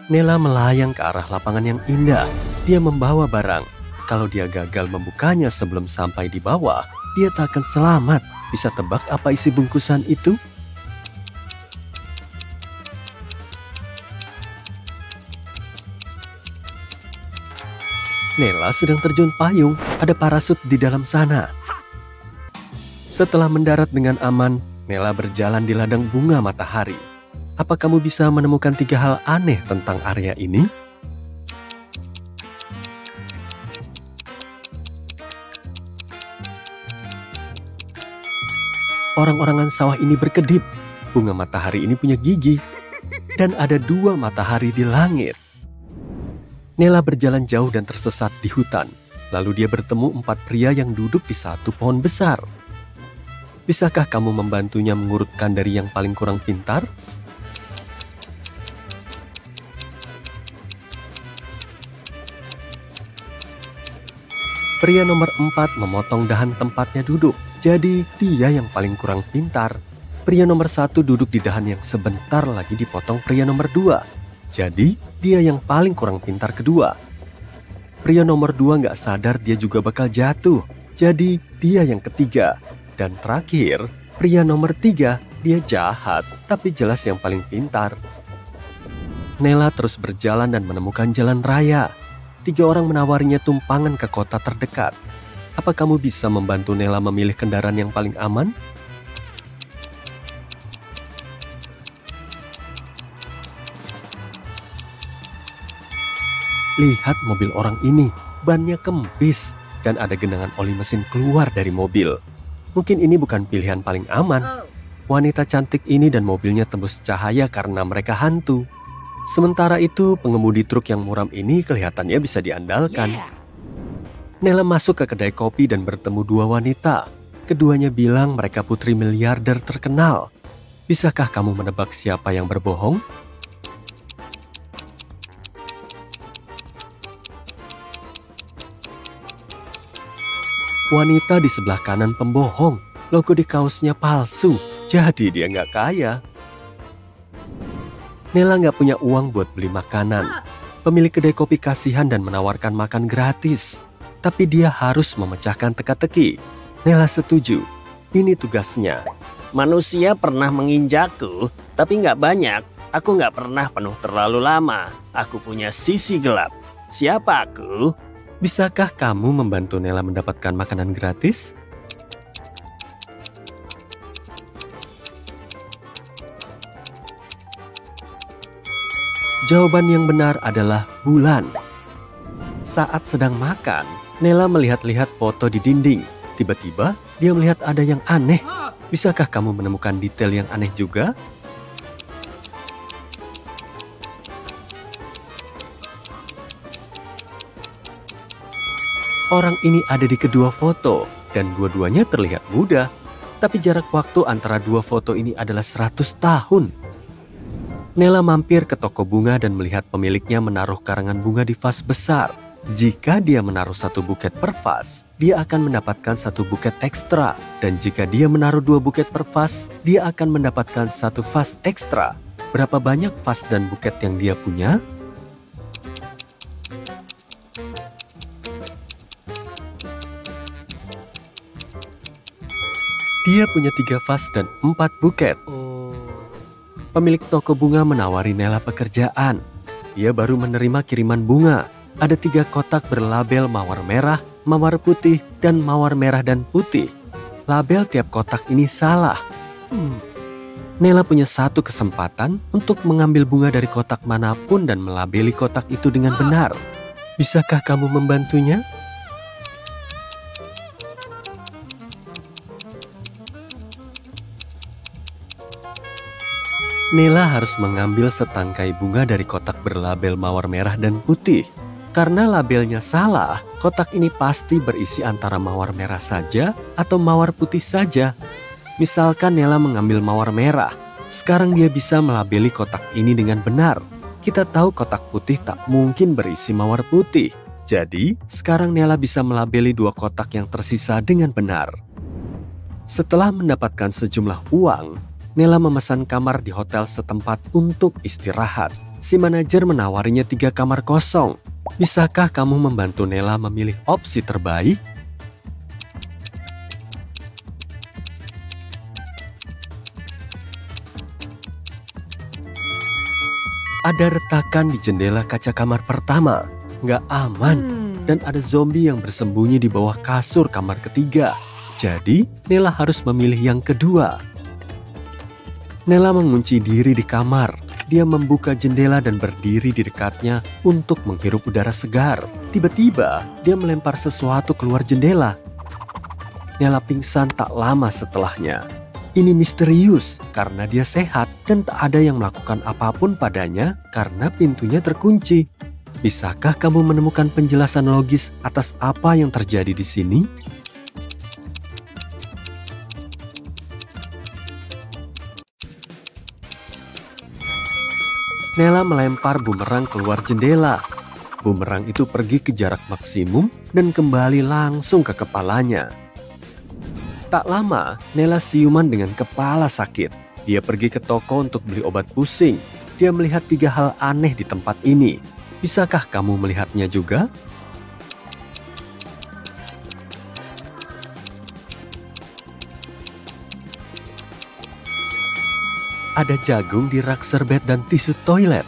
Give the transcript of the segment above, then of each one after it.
Nela melayang ke arah lapangan yang indah. Dia membawa barang. Kalau dia gagal membukanya sebelum sampai di bawah, dia tak akan selamat. Bisa tebak apa isi bungkusan itu? Nela sedang terjun payung. Ada parasut di dalam sana. Setelah mendarat dengan aman, Nela berjalan di ladang bunga matahari. Apa kamu bisa menemukan 3 hal aneh tentang area ini? Orang-orangan sawah ini berkedip. Bunga matahari ini punya gigi. Dan ada 2 matahari di langit. Nela berjalan jauh dan tersesat di hutan. Lalu dia bertemu 4 pria yang duduk di satu pohon besar. Bisakah kamu membantunya mengurutkan dari yang paling kurang pintar? Pria nomor 4 memotong dahan tempatnya duduk. Jadi dia yang paling kurang pintar. Pria nomor 1 duduk di dahan yang sebentar lagi dipotong pria nomor 2. Jadi dia yang paling kurang pintar kedua. Pria nomor 2 gak sadar dia juga bakal jatuh. Jadi dia yang ketiga. Dan terakhir, pria nomor 3, dia jahat tapi jelas yang paling pintar. Nela terus berjalan dan menemukan jalan raya. 3 orang menawarinya tumpangan ke kota terdekat. Apa kamu bisa membantu Nela memilih kendaraan yang paling aman? Lihat mobil orang ini, bannya kempis dan ada genangan oli mesin keluar dari mobil. Mungkin ini bukan pilihan paling aman. Wanita cantik ini dan mobilnya tembus cahaya karena mereka hantu. Sementara itu, pengemudi truk yang muram ini kelihatannya bisa diandalkan. Nela masuk ke kedai kopi dan bertemu 2 wanita. Keduanya bilang mereka putri miliarder terkenal. Bisakah kamu menebak siapa yang berbohong? Wanita di sebelah kanan pembohong. Logo di kaosnya palsu, jadi dia nggak kaya. Nela nggak punya uang buat beli makanan. Pemilik kedai kopi kasihan dan menawarkan makan gratis. Tapi dia harus memecahkan teka-teki. Nela setuju. Ini tugasnya. Manusia pernah menginjakku, tapi nggak banyak. Aku nggak pernah penuh terlalu lama. Aku punya sisi gelap. Siapa aku? Bisakah kamu membantu Nela mendapatkan makanan gratis? Jawaban yang benar adalah bulan. Saat sedang makan, Nela melihat-lihat foto di dinding. Tiba-tiba, dia melihat ada yang aneh. Bisakah kamu menemukan detail yang aneh juga? Orang ini ada di kedua foto, dan dua-duanya terlihat muda. Tapi jarak waktu antara 2 foto ini adalah 100 tahun. Nela mampir ke toko bunga dan melihat pemiliknya menaruh karangan bunga di vas besar. Jika dia menaruh 1 buket per vas, dia akan mendapatkan 1 buket ekstra. Dan jika dia menaruh 2 buket per vas, dia akan mendapatkan 1 vas ekstra. Berapa banyak vas dan buket yang dia punya? Dia punya 3 vas dan 4 buket. Pemilik toko bunga menawari Nela pekerjaan. Dia baru menerima kiriman bunga. Ada 3 kotak berlabel mawar merah, mawar putih, dan mawar merah dan putih. Label tiap kotak ini salah. Nela punya 1 kesempatan untuk mengambil bunga dari kotak manapun dan melabeli kotak itu dengan benar. Bisakah kamu membantunya? Nela harus mengambil setangkai bunga dari kotak berlabel mawar merah dan putih. Karena labelnya salah, kotak ini pasti berisi antara mawar merah saja atau mawar putih saja. Misalkan Nela mengambil mawar merah, sekarang dia bisa melabeli kotak ini dengan benar. Kita tahu kotak putih tak mungkin berisi mawar putih. Jadi, sekarang Nela bisa melabeli 2 kotak yang tersisa dengan benar. Setelah mendapatkan sejumlah uang, Nela memesan kamar di hotel setempat untuk istirahat. Si manajer menawarinya 3 kamar kosong. Bisakah kamu membantu Nela memilih opsi terbaik? Ada retakan di jendela kaca kamar pertama. Nggak aman. Dan ada zombie yang bersembunyi di bawah kasur kamar ketiga. Jadi, Nela harus memilih yang kedua. Nela mengunci diri di kamar. Dia membuka jendela dan berdiri di dekatnya untuk menghirup udara segar. Tiba-tiba, dia melempar sesuatu keluar jendela. Nela pingsan tak lama setelahnya. Ini misterius karena dia sehat dan tak ada yang melakukan apapun padanya karena pintunya terkunci. Bisakah kamu menemukan penjelasan logis atas apa yang terjadi di sini? Nela melempar bumerang keluar jendela. Bumerang itu pergi ke jarak maksimum dan kembali langsung ke kepalanya. Tak lama, Nela siuman dengan kepala sakit. Dia pergi ke toko untuk beli obat pusing. Dia melihat 3 hal aneh di tempat ini. Bisakah kamu melihatnya juga? Ada jagung di rak serbet dan tisu toilet.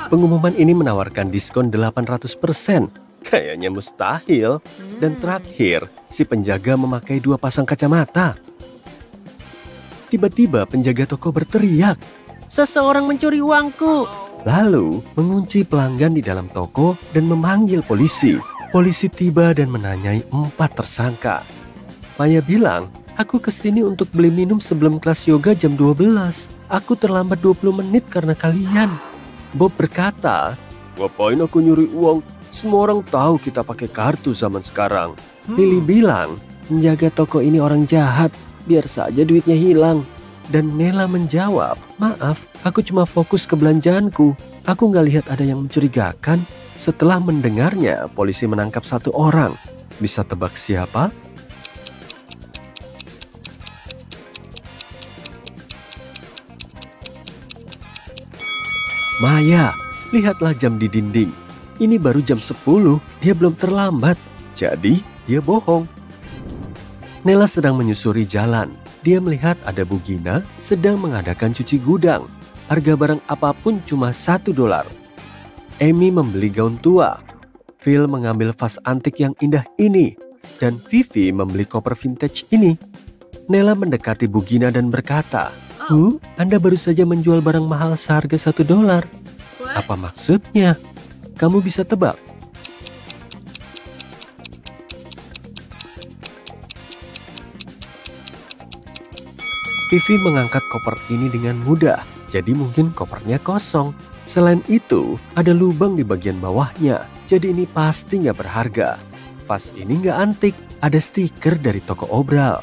Pengumuman ini menawarkan diskon 800%. Kayaknya mustahil. Dan terakhir, si penjaga memakai 2 pasang kacamata. Tiba-tiba penjaga toko berteriak, Seseorang mencuri uangku. lalu mengunci pelanggan di dalam toko dan memanggil polisi. Polisi tiba dan menanyai 4 tersangka. Maya bilang, aku kesini untuk beli minum sebelum kelas yoga jam 12. Aku terlambat 20 menit karena kalian. Bob berkata, ngapain aku nyuri uang? Semua orang tahu kita pakai kartu zaman sekarang. Lily bilang, penjaga toko ini orang jahat. Biar saja duitnya hilang. Dan Nela menjawab, maaf, aku cuma fokus ke belanjaanku. Aku nggak lihat ada yang mencurigakan. Setelah mendengarnya, polisi menangkap 1 orang. Bisa tebak siapa? Maya, lihatlah jam di dinding. Ini baru jam 10, dia belum terlambat. Jadi, dia bohong. Nela sedang menyusuri jalan. Dia melihat ada Bu Gina sedang mengadakan cuci gudang. Harga barang apapun cuma $1. Amy membeli gaun tua. Phil mengambil vas antik yang indah ini. Dan Vivi membeli koper vintage ini. Nela mendekati Bu Gina dan berkata, Bu, Anda baru saja menjual barang mahal seharga $1. Apa maksudnya? Kamu bisa tebak? Vivi mengangkat koper ini dengan mudah, jadi mungkin kopernya kosong. Selain itu, ada lubang di bagian bawahnya, jadi ini pasti nggak berharga. Vas ini nggak antik, ada stiker dari toko obral.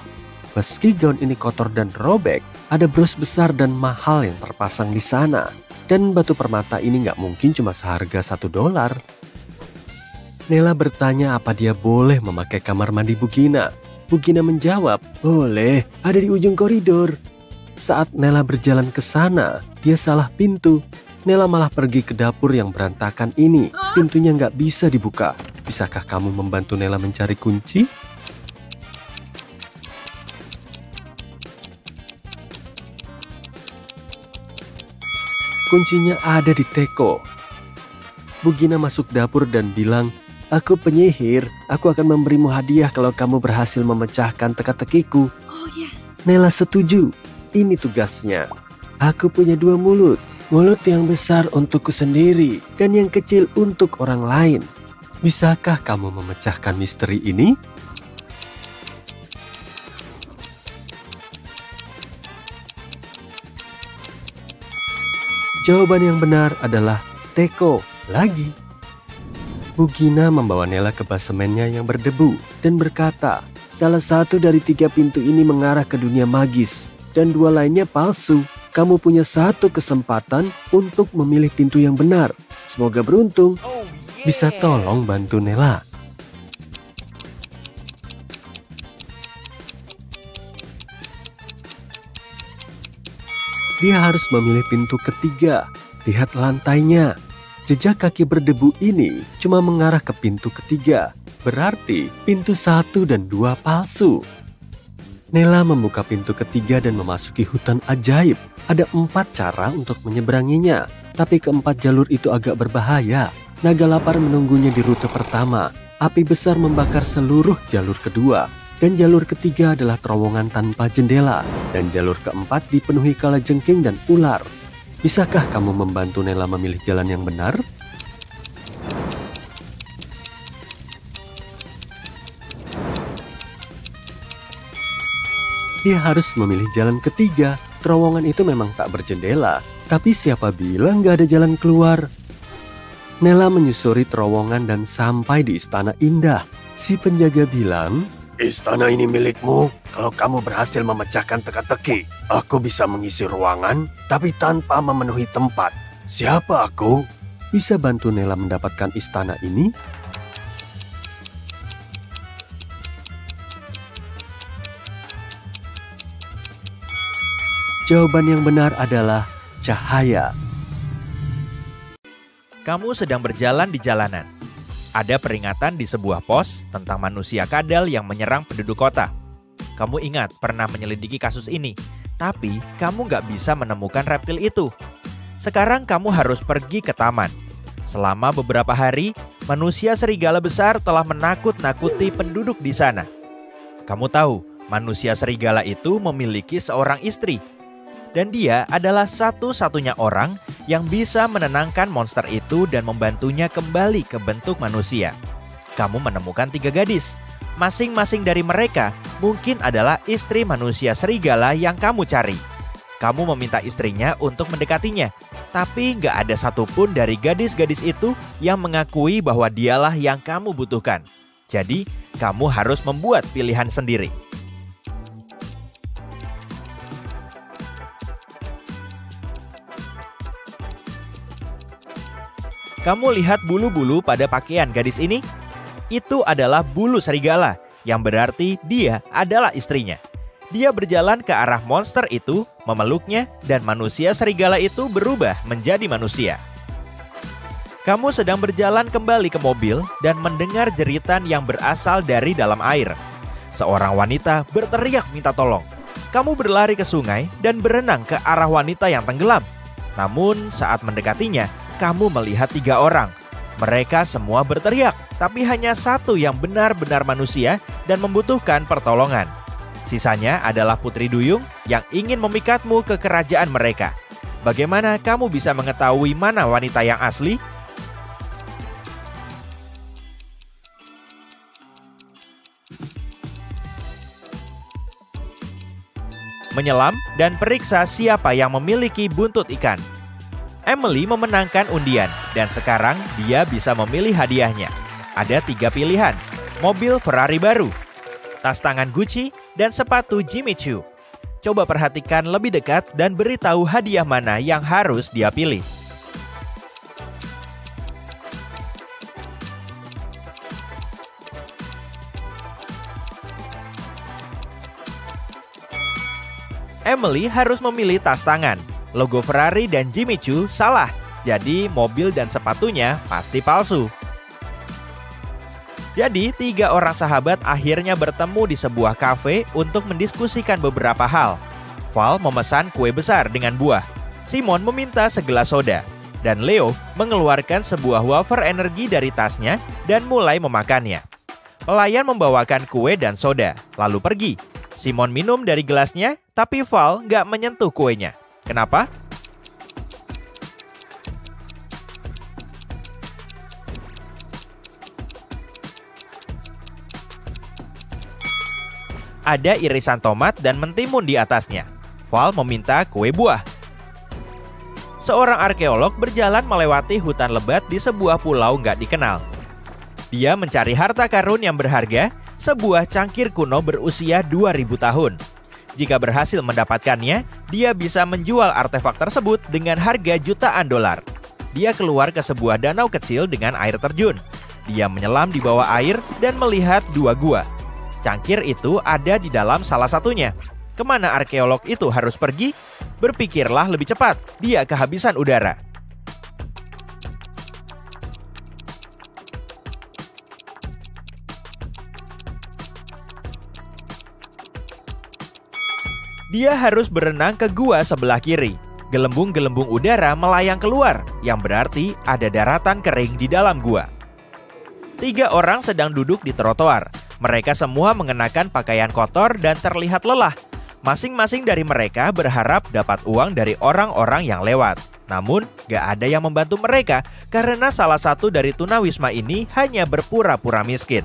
Meski gaun ini kotor dan robek, ada bros besar dan mahal yang terpasang di sana. Dan batu permata ini nggak mungkin cuma seharga $1. Nela bertanya apa dia boleh memakai kamar mandi Bu Gina. Bu Gina menjawab, boleh, ada di ujung koridor. Saat Nela berjalan ke sana, dia salah pintu. Nela malah pergi ke dapur yang berantakan ini. Pintunya nggak bisa dibuka. Bisakah kamu membantu Nela mencari kunci? Kuncinya ada di teko. Bu Gina masuk dapur dan bilang, aku penyihir, aku akan memberimu hadiah kalau kamu berhasil memecahkan teka-tekiku. Oh yes. Nela setuju, ini tugasnya. Aku punya 2 mulut. Mulut yang besar untukku sendiri dan yang kecil untuk orang lain. Bisakah kamu memecahkan misteri ini? Jawaban yang benar adalah teko lagi. Bu Gina membawa Nela ke basemennya yang berdebu dan berkata, salah satu dari 3 pintu ini mengarah ke dunia magis dan 2 lainnya palsu. Kamu punya 1 kesempatan untuk memilih pintu yang benar. Semoga beruntung. Bisa tolong bantu Nela? Dia harus memilih pintu ketiga. Lihat lantainya. Jejak kaki berdebu ini cuma mengarah ke pintu ketiga. Berarti pintu 1 dan 2 palsu. Nela membuka pintu ketiga dan memasuki hutan ajaib. Ada 4 cara untuk menyeberanginya. Tapi keempat jalur itu agak berbahaya. Naga lapar menunggunya di rute pertama. Api besar membakar seluruh jalur kedua. Dan jalur ketiga adalah terowongan tanpa jendela. Dan jalur keempat dipenuhi kalajengking dan ular. Bisakah kamu membantu Nela memilih jalan yang benar? Dia harus memilih jalan ketiga. Terowongan itu memang tak berjendela. Tapi siapa bilang gak ada jalan keluar? Nela menyusuri terowongan dan sampai di istana indah. Si penjaga bilang, "Istana ini milikmu. Kalau kamu berhasil memecahkan teka-teki, aku bisa mengisi ruangan, tapi tanpa memenuhi tempat. Siapa aku?" Bisa bantu Nela mendapatkan istana ini? Jawaban yang benar adalah cahaya. Kamu sedang berjalan di jalanan. Ada peringatan di sebuah pos tentang manusia kadal yang menyerang penduduk kota. Kamu ingat pernah menyelidiki kasus ini, tapi kamu nggak bisa menemukan reptil itu. Sekarang kamu harus pergi ke taman. Selama beberapa hari, manusia serigala besar telah menakut-nakuti penduduk di sana. Kamu tahu, manusia serigala itu memiliki seorang istri. Dan dia adalah satu-satunya orang yang bisa menenangkan monster itu dan membantunya kembali ke bentuk manusia. Kamu menemukan 3 gadis. Masing-masing dari mereka mungkin adalah istri manusia serigala yang kamu cari. Kamu meminta istrinya untuk mendekatinya, tapi nggak ada satupun dari gadis-gadis itu yang mengakui bahwa dialah yang kamu butuhkan. Jadi, kamu harus membuat pilihan sendiri. Kamu lihat bulu-bulu pada pakaian gadis ini? Itu adalah bulu serigala, yang berarti dia adalah istrinya. Dia berjalan ke arah monster itu, memeluknya, dan manusia serigala itu berubah menjadi manusia. Kamu sedang berjalan kembali ke mobil dan mendengar jeritan yang berasal dari dalam air. Seorang wanita berteriak minta tolong. Kamu berlari ke sungai dan berenang ke arah wanita yang tenggelam. Namun saat mendekatinya, kamu melihat 3 orang. Mereka semua berteriak, tapi hanya satu yang benar-benar manusia dan membutuhkan pertolongan. Sisanya adalah Putri Duyung yang ingin memikatmu ke kerajaan mereka. Bagaimana kamu bisa mengetahui mana wanita yang asli? Menyelam dan periksa siapa yang memiliki buntut ikan. Emily memenangkan undian dan sekarang dia bisa memilih hadiahnya. Ada 3 pilihan, mobil Ferrari baru, tas tangan Gucci, dan sepatu Jimmy Choo. Coba perhatikan lebih dekat dan beritahu hadiah mana yang harus dia pilih. Emily harus memilih tas tangan. Logo Ferrari dan Jimmy Choo salah, jadi mobil dan sepatunya pasti palsu. Jadi 3 orang sahabat akhirnya bertemu di sebuah kafe untuk mendiskusikan beberapa hal. Val memesan kue besar dengan buah, Simon meminta segelas soda, dan Leo mengeluarkan sebuah wafer energi dari tasnya dan mulai memakannya. Pelayan membawakan kue dan soda, lalu pergi. Simon minum dari gelasnya, tapi Val nggak menyentuh kuenya. Kenapa? Ada irisan tomat dan mentimun di atasnya. Val meminta kue buah. Seorang arkeolog berjalan melewati hutan lebat di sebuah pulau nggak dikenal. Dia mencari harta karun yang berharga, sebuah cangkir kuno berusia 2000 tahun. Jika berhasil mendapatkannya, dia bisa menjual artefak tersebut dengan harga jutaan dolar. Dia keluar ke sebuah danau kecil dengan air terjun. Dia menyelam di bawah air dan melihat 2 gua. Cangkir itu ada di dalam salah satunya. Kemana arkeolog itu harus pergi? Berpikirlah lebih cepat, dia kehabisan udara. Dia harus berenang ke gua sebelah kiri. Gelembung-gelembung udara melayang keluar, yang berarti ada daratan kering di dalam gua. 3 orang sedang duduk di trotoar. Mereka semua mengenakan pakaian kotor dan terlihat lelah. Masing-masing dari mereka berharap dapat uang dari orang-orang yang lewat. Namun, gak ada yang membantu mereka karena salah satu dari tunawisma ini hanya berpura-pura miskin.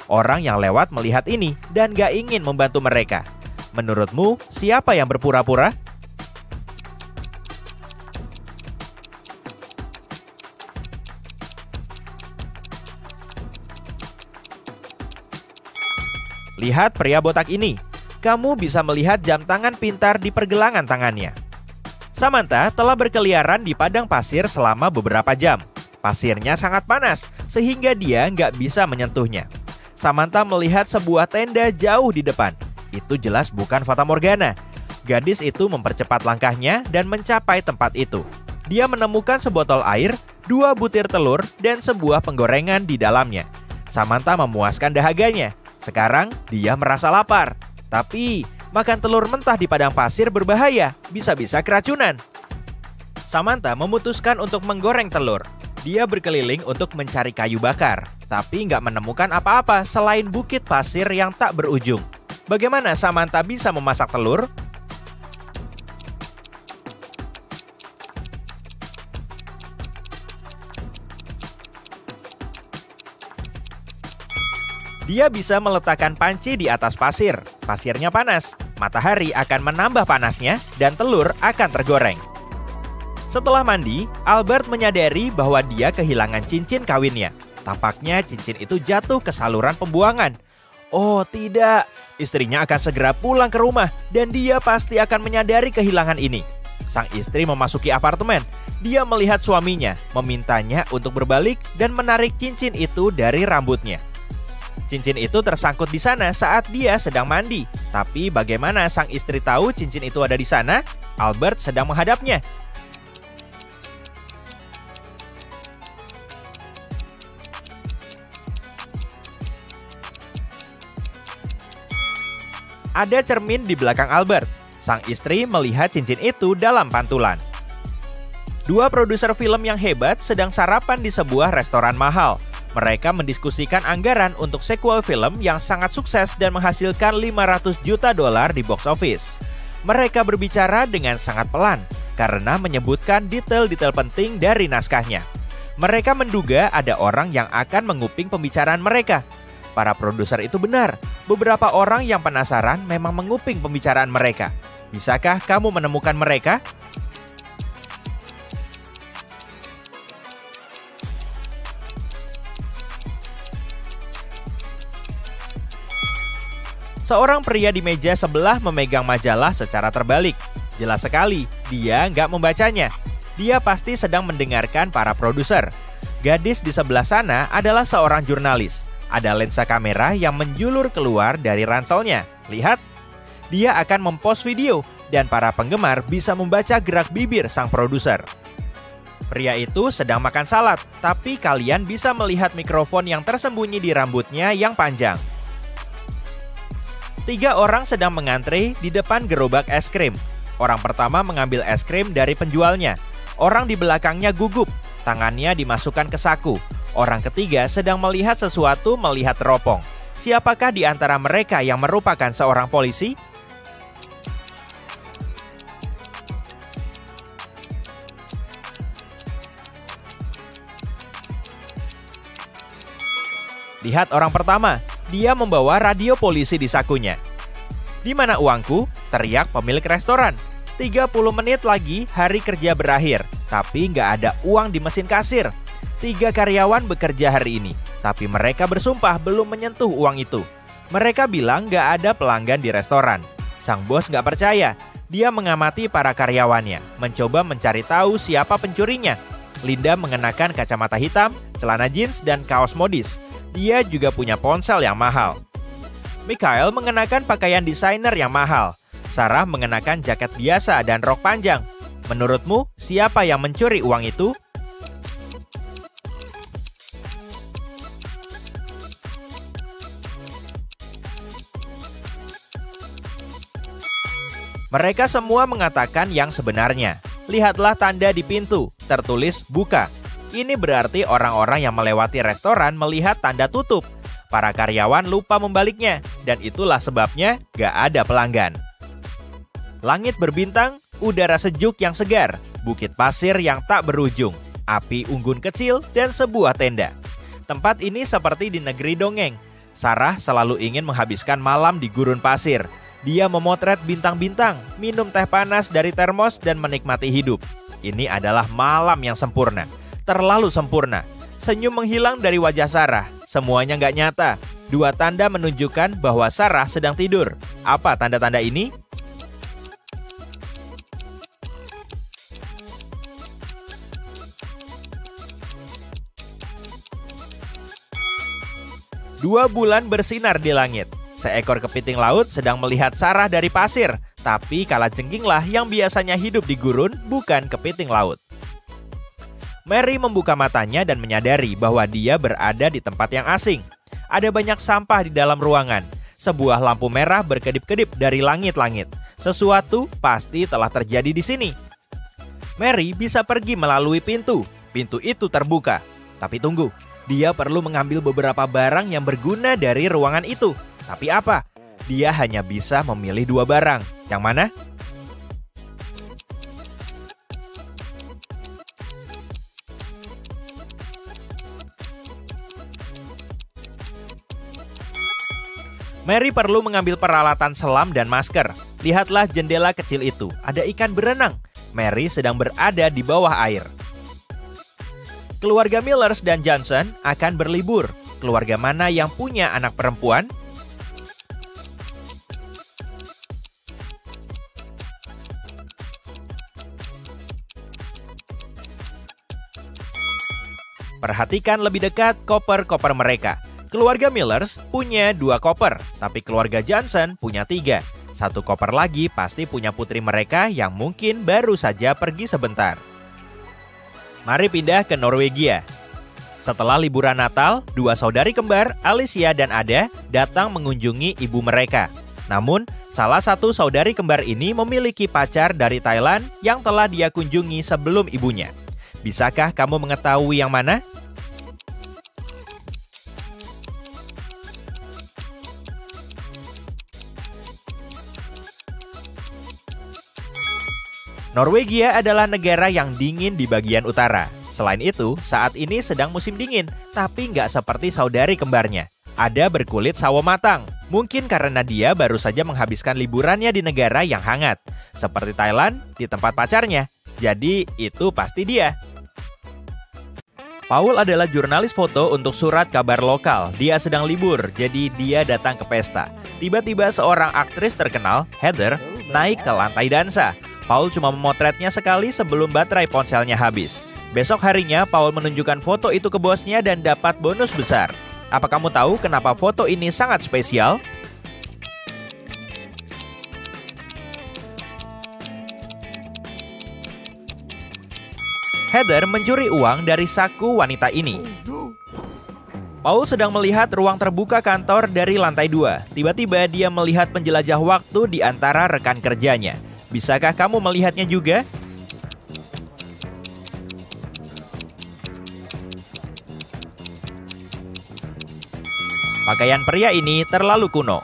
Orang yang lewat melihat ini dan gak ingin membantu mereka. Menurutmu, siapa yang berpura-pura? Lihat pria botak ini. Kamu bisa melihat jam tangan pintar di pergelangan tangannya. Samantha telah berkeliaran di padang pasir selama beberapa jam. Pasirnya sangat panas, sehingga dia nggak bisa menyentuhnya. Samantha melihat sebuah tenda jauh di depan. Itu jelas bukan fatamorgana. Gadis itu mempercepat langkahnya dan mencapai tempat itu. Dia menemukan sebotol air, 2 butir telur, dan sebuah penggorengan di dalamnya. Samantha memuaskan dahaganya. Sekarang dia merasa lapar. Tapi makan telur mentah di padang pasir berbahaya, bisa-bisa keracunan. Samantha memutuskan untuk menggoreng telur. Dia berkeliling untuk mencari kayu bakar, tapi nggak menemukan apa-apa selain bukit pasir yang tak berujung. Bagaimana Samantha bisa memasak telur? Dia bisa meletakkan panci di atas pasir. Pasirnya panas, matahari akan menambah panasnya, dan telur akan tergoreng. Setelah mandi, Albert menyadari bahwa dia kehilangan cincin kawinnya. Tampaknya cincin itu jatuh ke saluran pembuangan. Oh tidak, istrinya akan segera pulang ke rumah, dan dia pasti akan menyadari kehilangan ini. Sang istri memasuki apartemen. Dia melihat suaminya, memintanya untuk berbalik dan menarik cincin itu dari rambutnya. Cincin itu tersangkut di sana saat dia sedang mandi. Tapi bagaimana sang istri tahu cincin itu ada di sana? Albert sedang menghadapnya. Ada cermin di belakang Albert. Sang istri melihat cincin itu dalam pantulan. 2 produser film yang hebat sedang sarapan di sebuah restoran mahal. Mereka mendiskusikan anggaran untuk sequel film yang sangat sukses dan menghasilkan $500 juta di box office. Mereka berbicara dengan sangat pelan karena menyebutkan detail-detail penting dari naskahnya. Mereka menduga ada orang yang akan menguping pembicaraan mereka. Para produser itu benar. Beberapa orang yang penasaran memang menguping pembicaraan mereka. Bisakah kamu menemukan mereka? Seorang pria di meja sebelah memegang majalah secara terbalik. Jelas sekali, dia nggak membacanya. Dia pasti sedang mendengarkan para produser. Gadis di sebelah sana adalah seorang jurnalis. Ada lensa kamera yang menjulur keluar dari ranselnya. Lihat, dia akan mempost video dan para penggemar bisa membaca gerak bibir sang produser. Pria itu sedang makan salad, tapi kalian bisa melihat mikrofon yang tersembunyi di rambutnya yang panjang. 3 orang sedang mengantre di depan gerobak es krim. Orang pertama mengambil es krim dari penjualnya. Orang di belakangnya gugup, tangannya dimasukkan ke saku. Orang ketiga sedang melihat sesuatu melihat teropong. Siapakah di antara mereka yang merupakan seorang polisi? Lihat orang pertama. Dia membawa radio polisi di sakunya. "Di mana uangku?" teriak pemilik restoran. 30 menit lagi hari kerja berakhir, tapi nggak ada uang di mesin kasir. 3 karyawan bekerja hari ini, tapi mereka bersumpah belum menyentuh uang itu. Mereka bilang nggak ada pelanggan di restoran. Sang bos nggak percaya. Dia mengamati para karyawannya, mencoba mencari tahu siapa pencurinya. Linda mengenakan kacamata hitam, celana jeans, dan kaos modis. Dia juga punya ponsel yang mahal. Mikhail mengenakan pakaian desainer yang mahal. Sarah mengenakan jaket biasa dan rok panjang. Menurutmu, siapa yang mencuri uang itu? Mereka semua mengatakan yang sebenarnya. Lihatlah tanda di pintu, tertulis buka. Ini berarti orang-orang yang melewati restoran melihat tanda tutup. Para karyawan lupa membaliknya, dan itulah sebabnya gak ada pelanggan. Langit berbintang, udara sejuk yang segar, bukit pasir yang tak berujung, api unggun kecil, dan sebuah tenda. Tempat ini seperti di negeri dongeng. Sarah selalu ingin menghabiskan malam di gurun pasir. Dia memotret bintang-bintang, minum teh panas dari termos, dan menikmati hidup. Ini adalah malam yang sempurna. Terlalu sempurna. Senyum menghilang dari wajah Sarah. Semuanya nggak nyata. Dua tanda menunjukkan bahwa Sarah sedang tidur. Apa tanda-tanda ini? Dua bulan bersinar di langit. Seekor kepiting laut sedang melihat Sarah dari pasir. Tapi kalajengkinglah yang biasanya hidup di gurun, bukan kepiting laut. Mary membuka matanya dan menyadari bahwa dia berada di tempat yang asing. Ada banyak sampah di dalam ruangan. Sebuah lampu merah berkedip-kedip dari langit-langit. Sesuatu pasti telah terjadi di sini. Mary bisa pergi melalui pintu. Pintu itu terbuka. Tapi tunggu, dia perlu mengambil beberapa barang yang berguna dari ruangan itu. Tapi apa? Dia hanya bisa memilih dua barang. Yang mana? Mary perlu mengambil peralatan selam dan masker. Lihatlah jendela kecil itu, ada ikan berenang. Mary sedang berada di bawah air. Keluarga Millers dan Johnson akan berlibur. Keluarga mana yang punya anak perempuan? Perhatikan lebih dekat koper-koper mereka. Keluarga Millers punya 2 koper, tapi keluarga Johnson punya 3. 1 koper lagi pasti punya putri mereka yang mungkin baru saja pergi sebentar. Mari pindah ke Norwegia. Setelah liburan Natal, 2 saudari kembar, Alicia dan Ada, datang mengunjungi ibu mereka. Namun, salah satu saudari kembar ini memiliki pacar dari Thailand yang telah dia kunjungi sebelum ibunya. Bisakah kamu mengetahui yang mana? Norwegia adalah negara yang dingin di bagian utara. Selain itu, saat ini sedang musim dingin, tapi nggak seperti saudari kembarnya. Ada berkulit sawo matang, mungkin karena dia baru saja menghabiskan liburannya di negara yang hangat. Seperti Thailand, di tempat pacarnya. Jadi, itu pasti dia. Paul adalah jurnalis foto untuk surat kabar lokal. Dia sedang libur, jadi dia datang ke pesta. Tiba-tiba seorang aktris terkenal, Heather, naik ke lantai dansa. Paul cuma memotretnya sekali sebelum baterai ponselnya habis. Besok harinya, Paul menunjukkan foto itu ke bosnya dan dapat bonus besar. Apa kamu tahu kenapa foto ini sangat spesial? Heather mencuri uang dari saku wanita ini. Paul sedang melihat ruang terbuka kantor dari lantai 2. Tiba-tiba dia melihat penjelajah waktu di antara rekan kerjanya. Bisakah kamu melihatnya juga? Pakaian pria ini terlalu kuno.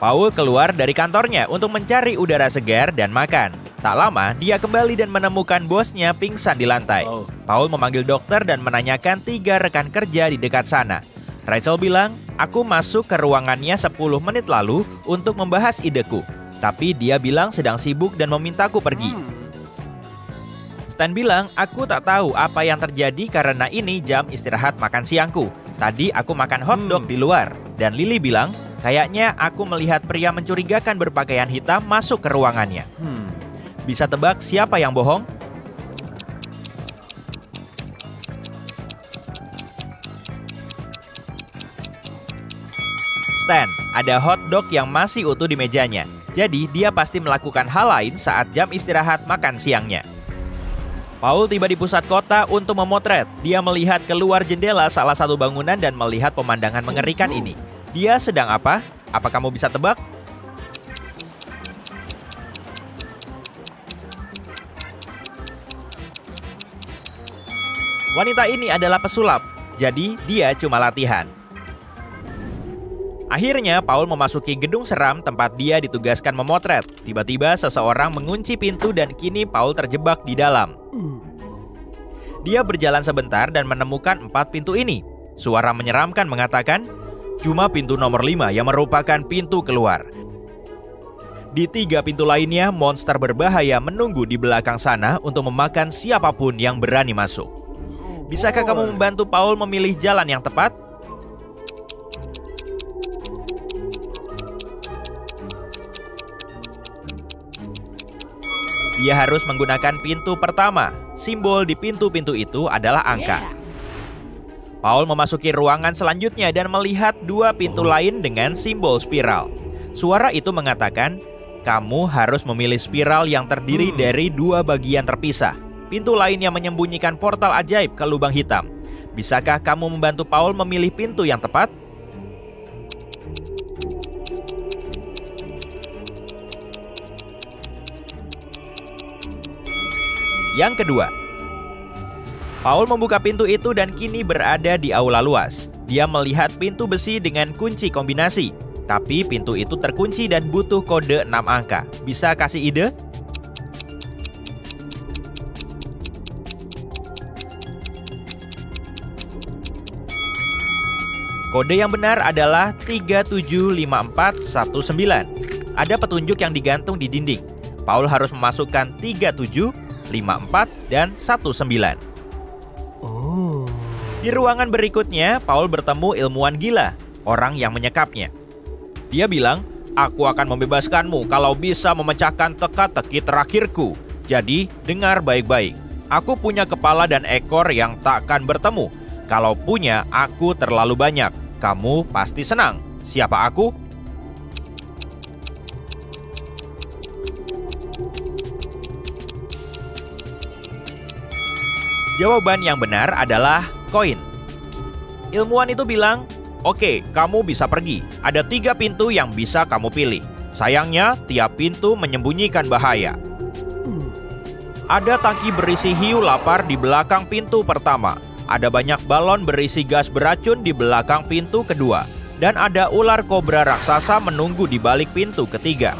Paul keluar dari kantornya untuk mencari udara segar dan makan. Tak lama, dia kembali dan menemukan bosnya pingsan di lantai. Paul memanggil dokter dan menanyakan 3 rekan kerja di dekat sana. Rachel bilang, aku masuk ke ruangannya 10 menit lalu untuk membahas ideku. Tapi dia bilang sedang sibuk dan memintaku pergi. Stan bilang, aku tak tahu apa yang terjadi karena ini jam istirahat makan siangku. Tadi aku makan hotdog di luar. Dan Lily bilang, kayaknya aku melihat pria mencurigakan berpakaian hitam masuk ke ruangannya. Bisa tebak siapa yang bohong? Stan, ada hotdog yang masih utuh di mejanya. Jadi dia pasti melakukan hal lain saat jam istirahat makan siangnya. Paul tiba di pusat kota untuk memotret. Dia melihat keluar jendela salah satu bangunan dan melihat pemandangan mengerikan ini. Dia sedang apa? Apa kamu bisa tebak? Wanita ini adalah pesulap, jadi dia cuma latihan. Akhirnya Paul memasuki gedung seram tempat dia ditugaskan memotret. Tiba-tiba seseorang mengunci pintu dan kini Paul terjebak di dalam. Dia berjalan sebentar dan menemukan 4 pintu ini. Suara menyeramkan mengatakan, cuma pintu nomor 5 yang merupakan pintu keluar. Di 3 pintu lainnya, monster berbahaya menunggu di belakang sana untuk memakan siapapun yang berani masuk. Bisakah kamu membantu Paul memilih jalan yang tepat? Dia harus menggunakan pintu pertama. Simbol di pintu-pintu itu adalah angka. Paul memasuki ruangan selanjutnya dan melihat 2 pintu lain dengan simbol spiral. Suara itu mengatakan, kamu harus memilih spiral yang terdiri dari 2 bagian terpisah. Pintu lainnya menyembunyikan portal ajaib ke lubang hitam. Bisakah kamu membantu Paul memilih pintu yang tepat? Yang kedua, Paul membuka pintu itu dan kini berada di aula luas. Dia melihat pintu besi dengan kunci kombinasi. Tapi pintu itu terkunci dan butuh kode 6 angka. Bisa kasih ide? Kode yang benar adalah 375419. Ada petunjuk yang digantung di dinding. Paul harus memasukkan 37, 54, dan 19. Di ruangan berikutnya, Paul bertemu ilmuwan gila, orang yang menyekapnya. Dia bilang, aku akan membebaskanmu kalau bisa memecahkan teka-teki terakhirku. Jadi, dengar baik-baik. Aku punya kepala dan ekor yang takkan bertemu. Kalau punya, aku terlalu banyak. Kamu pasti senang. Siapa aku? Jawaban yang benar adalah koin. Ilmuwan itu bilang, oke, kamu bisa pergi. Ada 3 pintu yang bisa kamu pilih. Sayangnya, tiap pintu menyembunyikan bahaya. Ada tangki berisi hiu lapar di belakang pintu pertama. Ada banyak balon berisi gas beracun di belakang pintu kedua. Dan ada ular kobra raksasa menunggu di balik pintu ketiga.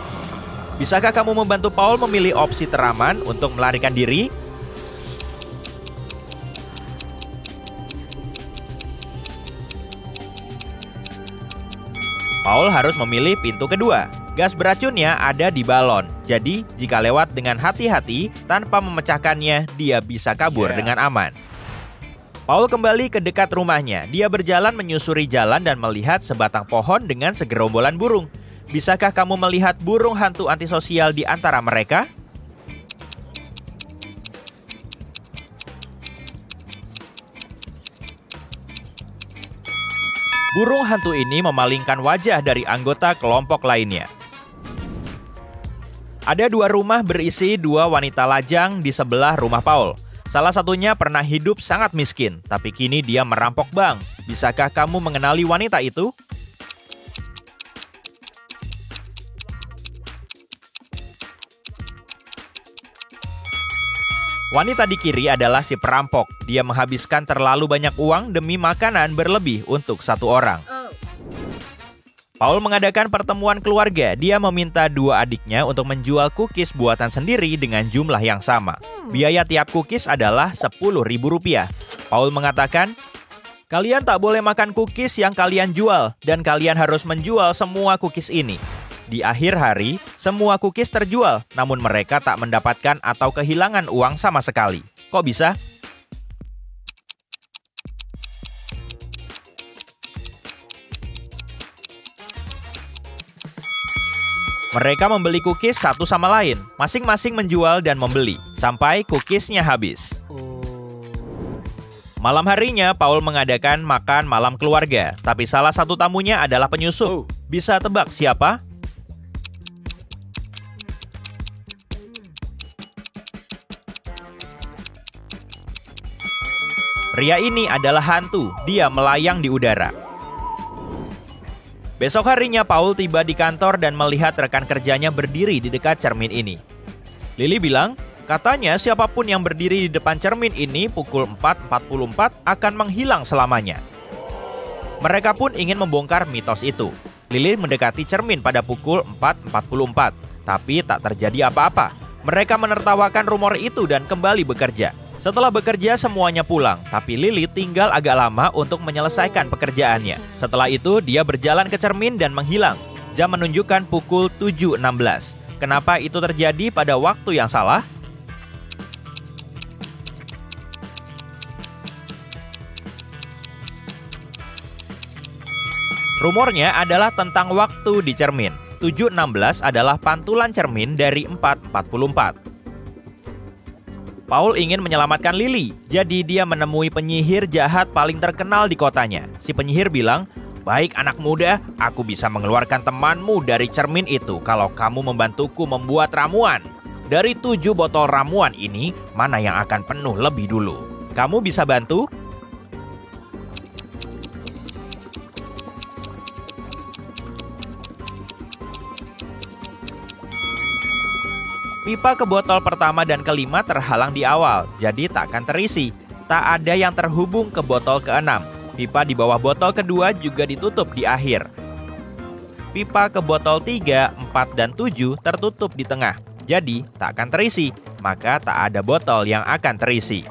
Bisakah kamu membantu Paul memilih opsi teraman untuk melarikan diri? Paul harus memilih pintu kedua. Gas beracunnya ada di balon. Jadi, jika lewat dengan hati-hati tanpa memecahkannya, dia bisa kabur dengan aman. Paul kembali ke dekat rumahnya. Dia berjalan menyusuri jalan dan melihat sebatang pohon dengan segerombolan burung. Bisakah kamu melihat burung hantu antisosial di antara mereka? Burung hantu ini memalingkan wajah dari anggota kelompok lainnya. Ada 2 rumah berisi 2 wanita lajang di sebelah rumah Paul. Salah satunya pernah hidup sangat miskin, tapi kini dia merampok bank. Bisakah kamu mengenali wanita itu? Wanita di kiri adalah si perampok. Dia menghabiskan terlalu banyak uang demi makanan berlebih untuk 1 orang. Paul mengadakan pertemuan keluarga. Dia meminta 2 adiknya untuk menjual cookies buatan sendiri dengan jumlah yang sama. Biaya tiap cookies adalah Rp10.000. Paul mengatakan, kalian tak boleh makan cookies yang kalian jual, dan kalian harus menjual semua cookies ini. Di akhir hari, semua cookies terjual, namun mereka tak mendapatkan atau kehilangan uang sama sekali. Kok bisa? Mereka membeli cookies satu sama lain, masing-masing menjual dan membeli, sampai cookiesnya habis. Malam harinya, Paul mengadakan makan malam keluarga, tapi salah satu tamunya adalah penyusup. Bisa tebak siapa? Pria ini adalah hantu, dia melayang di udara. Besok harinya Paul tiba di kantor dan melihat rekan kerjanya berdiri di dekat cermin ini. Lily bilang, Katanya siapapun yang berdiri di depan cermin ini pukul 4.44 akan menghilang selamanya. Mereka pun ingin membongkar mitos itu. Lily mendekati cermin pada pukul 4.44, tapi tak terjadi apa-apa. Mereka menertawakan rumor itu dan kembali bekerja. Setelah bekerja semuanya pulang, tapi Lily tinggal agak lama untuk menyelesaikan pekerjaannya. Setelah itu dia berjalan ke cermin dan menghilang. Jam menunjukkan pukul 7.16. Kenapa itu terjadi pada waktu yang salah? Rumornya adalah tentang waktu di cermin. 7.16 adalah pantulan cermin dari 4.44. Paul ingin menyelamatkan Lily, jadi dia menemui penyihir jahat paling terkenal di kotanya. Si penyihir bilang, "Baik anak muda, aku bisa mengeluarkan temanmu dari cermin itu kalau kamu membantuku membuat ramuan. Dari 7 botol ramuan ini, mana yang akan penuh lebih dulu? Kamu bisa bantu?" Pipa ke botol pertama dan kelima terhalang di awal, jadi tak akan terisi. Tak ada yang terhubung ke botol keenam. Pipa di bawah botol kedua juga ditutup di akhir. Pipa ke botol 3, 4, dan 7 tertutup di tengah, jadi tak akan terisi, maka tak ada botol yang akan terisi.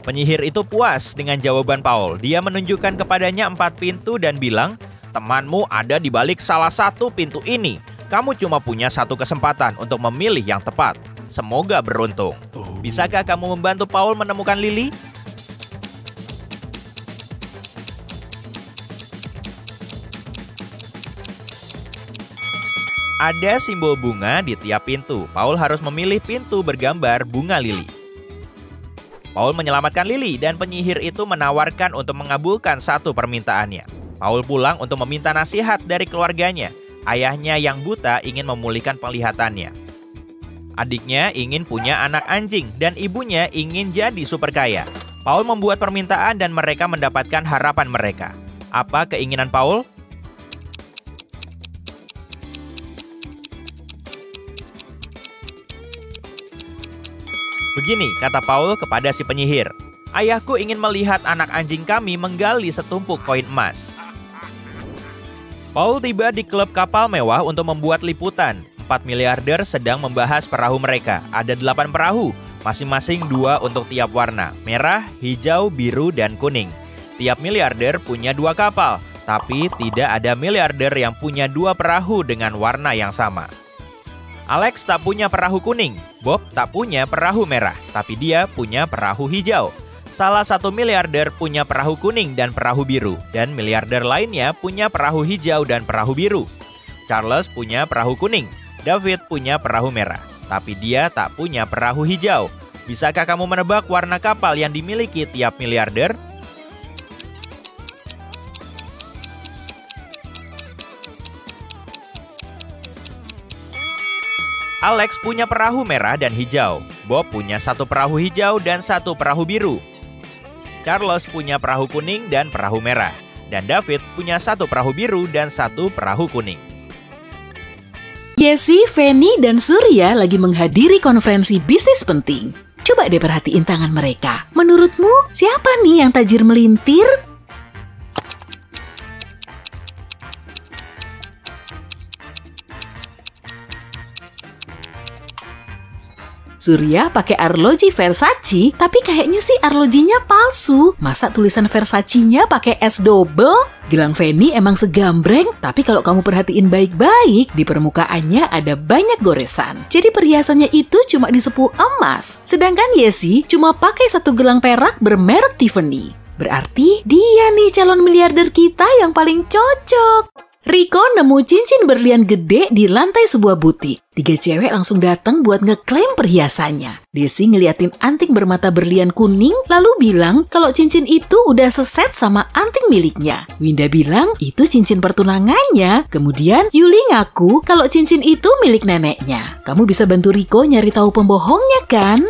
Penyihir itu puas dengan jawaban Paul. Dia menunjukkan kepadanya 4 pintu dan bilang, "Temanmu ada di balik salah satu pintu ini. Kamu cuma punya 1 kesempatan untuk memilih yang tepat. Semoga beruntung." Bisakah kamu membantu Paul menemukan Lily? Ada simbol bunga di tiap pintu. Paul harus memilih pintu bergambar bunga lili. Paul menyelamatkan Lily dan penyihir itu menawarkan untuk mengabulkan 1 permintaannya. Paul pulang untuk meminta nasihat dari keluarganya. Ayahnya yang buta ingin memulihkan penglihatannya. Adiknya ingin punya anak anjing dan ibunya ingin jadi super kaya. Paul membuat permintaan dan mereka mendapatkan harapan mereka. Apa keinginan Paul? Begini kata Paul kepada si penyihir, "Ayahku ingin melihat anak anjing kami menggali setumpuk koin emas." Paul tiba di klub kapal mewah untuk membuat liputan. 4 miliarder sedang membahas perahu mereka. Ada 8 perahu, masing-masing 2 untuk tiap warna, merah, hijau, biru, dan kuning. Tiap miliarder punya 2 kapal, tapi tidak ada miliarder yang punya 2 perahu dengan warna yang sama. Alex tak punya perahu kuning, Bob tak punya perahu merah, tapi dia punya perahu hijau. Salah satu miliarder punya perahu kuning dan perahu biru, dan miliarder lainnya punya perahu hijau dan perahu biru. Charles punya perahu kuning, David punya perahu merah, tapi dia tak punya perahu hijau. Bisakah kamu menebak warna kapal yang dimiliki tiap miliarder? Alex punya perahu merah dan hijau, Bob punya 1 perahu hijau dan 1 perahu biru. Charles punya perahu kuning dan perahu merah, dan David punya 1 perahu biru dan 1 perahu kuning. Yesi, Fanny, dan Surya lagi menghadiri konferensi bisnis penting. Coba deh perhatiin tangan mereka. Menurutmu, siapa nih yang tajir melintir? Surya pakai arloji Versace, tapi kayaknya sih arlojinya palsu. Masa tulisan Versace-nya pakai S double? Gelang Fanny emang segambreng, tapi kalau kamu perhatiin baik-baik, di permukaannya ada banyak goresan. Jadi perhiasannya itu cuma disepuh emas. Sedangkan Yesi cuma pakai 1 gelang perak bermerek Tiffany. Berarti dia nih calon miliarder kita yang paling cocok. Rico nemu cincin berlian gede di lantai sebuah butik. 3 cewek langsung datang buat ngeklaim perhiasannya. Desi ngeliatin anting bermata berlian kuning, lalu bilang kalau cincin itu udah seset sama anting miliknya. Winda bilang itu cincin pertunangannya. Kemudian Yuli ngaku kalau cincin itu milik neneknya. Kamu bisa bantu Rico nyari tahu pembohongnya kan?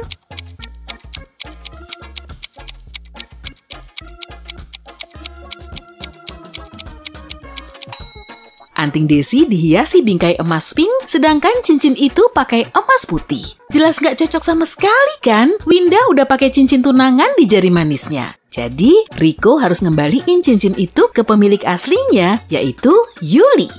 Anting Desi dihiasi bingkai emas pink, sedangkan cincin itu pakai emas putih. Jelas nggak cocok sama sekali kan? Winda udah pakai cincin tunangan di jari manisnya. Jadi, Riko harus ngembaliin cincin itu ke pemilik aslinya, yaitu Yuli.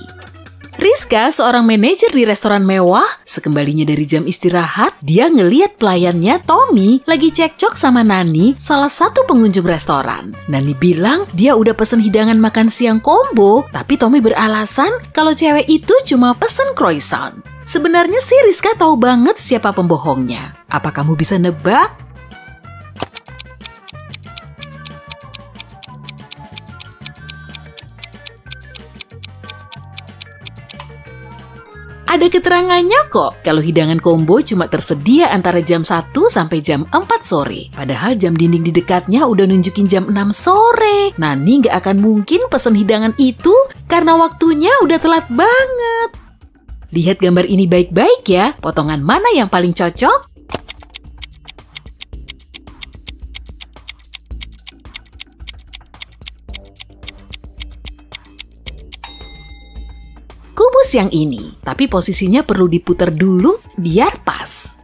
Rizka, seorang manajer di restoran mewah, sekembalinya dari jam istirahat, dia ngeliat pelayannya Tommy lagi cekcok sama Nani, salah satu pengunjung restoran. Nani bilang dia udah pesen hidangan makan siang combo, tapi Tommy beralasan kalau cewek itu cuma pesen croissant. Sebenarnya sih Rizka tahu banget siapa pembohongnya. Apa kamu bisa nebak? Ada keterangannya kok kalau hidangan combo cuma tersedia antara jam 1 sampai jam 4 sore. Padahal jam dinding di dekatnya udah nunjukin jam 6 sore. Nani nggak akan mungkin pesen hidangan itu karena waktunya udah telat banget. Lihat gambar ini baik-baik ya, potongan mana yang paling cocok? Kubus yang ini, tapi posisinya perlu diputar dulu biar pas.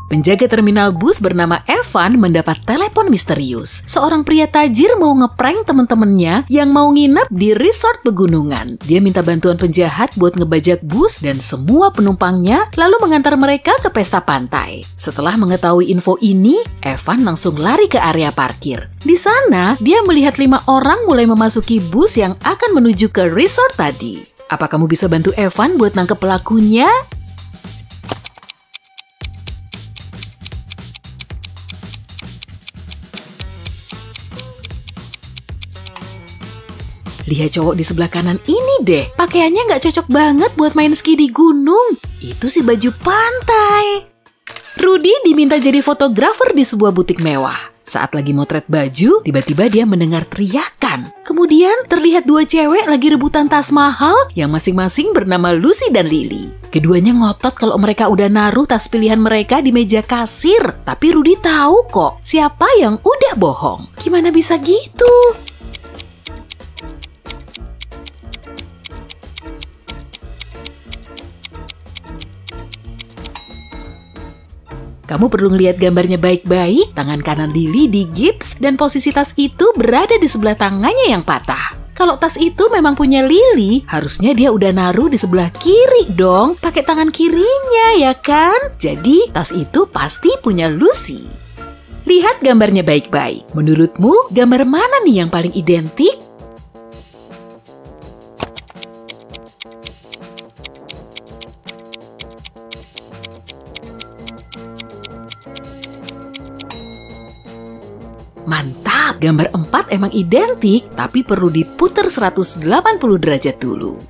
Penjaga terminal bus bernama Evan mendapat telepon misterius. Seorang pria tajir mau ngeprank temen-temennya yang mau nginep di resort pegunungan. Dia minta bantuan penjahat buat ngebajak bus dan semua penumpangnya, lalu mengantar mereka ke pesta pantai. Setelah mengetahui info ini, Evan langsung lari ke area parkir. Di sana, dia melihat 5 orang mulai memasuki bus yang akan menuju ke resort tadi. Apa kamu bisa bantu Evan buat nangkep pelakunya? Lihat cowok di sebelah kanan ini deh. Pakaiannya nggak cocok banget buat main ski di gunung. Itu sih baju pantai. Rudy diminta jadi fotografer di sebuah butik mewah. Saat lagi motret baju, tiba-tiba dia mendengar teriakan. Kemudian terlihat 2 cewek lagi rebutan tas mahal yang masing-masing bernama Lucy dan Lily. Keduanya ngotot kalau mereka udah naruh tas pilihan mereka di meja kasir. Tapi Rudy tahu kok siapa yang udah bohong. Gimana bisa gitu? Kamu perlu ngelihat gambarnya baik-baik, tangan kanan Lily digips dan posisi tas itu berada di sebelah tangannya yang patah. Kalau tas itu memang punya Lily, harusnya dia udah naruh di sebelah kiri dong, pakai tangan kirinya ya kan? Jadi tas itu pasti punya Lucy. Lihat gambarnya baik-baik. Menurutmu gambar mana nih yang paling identik? Mantap, gambar 4 emang identik, tapi perlu diputar 180 derajat dulu.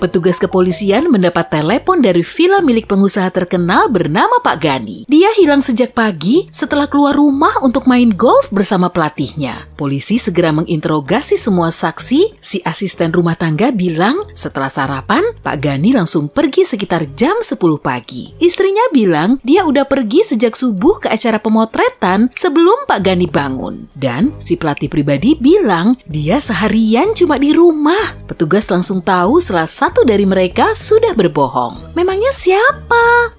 Petugas kepolisian mendapat telepon dari villa milik pengusaha terkenal bernama Pak Gani. Dia hilang sejak pagi setelah keluar rumah untuk main golf bersama pelatihnya. Polisi segera menginterogasi semua saksi. Si asisten rumah tangga bilang setelah sarapan, Pak Gani langsung pergi sekitar jam 10 pagi. Istrinya bilang dia udah pergi sejak subuh ke acara pemotretan sebelum Pak Gani bangun. Dan si pelatih pribadi bilang dia seharian cuma di rumah. Petugas langsung tahu salah satu dari mereka sudah berbohong. Memangnya siapa?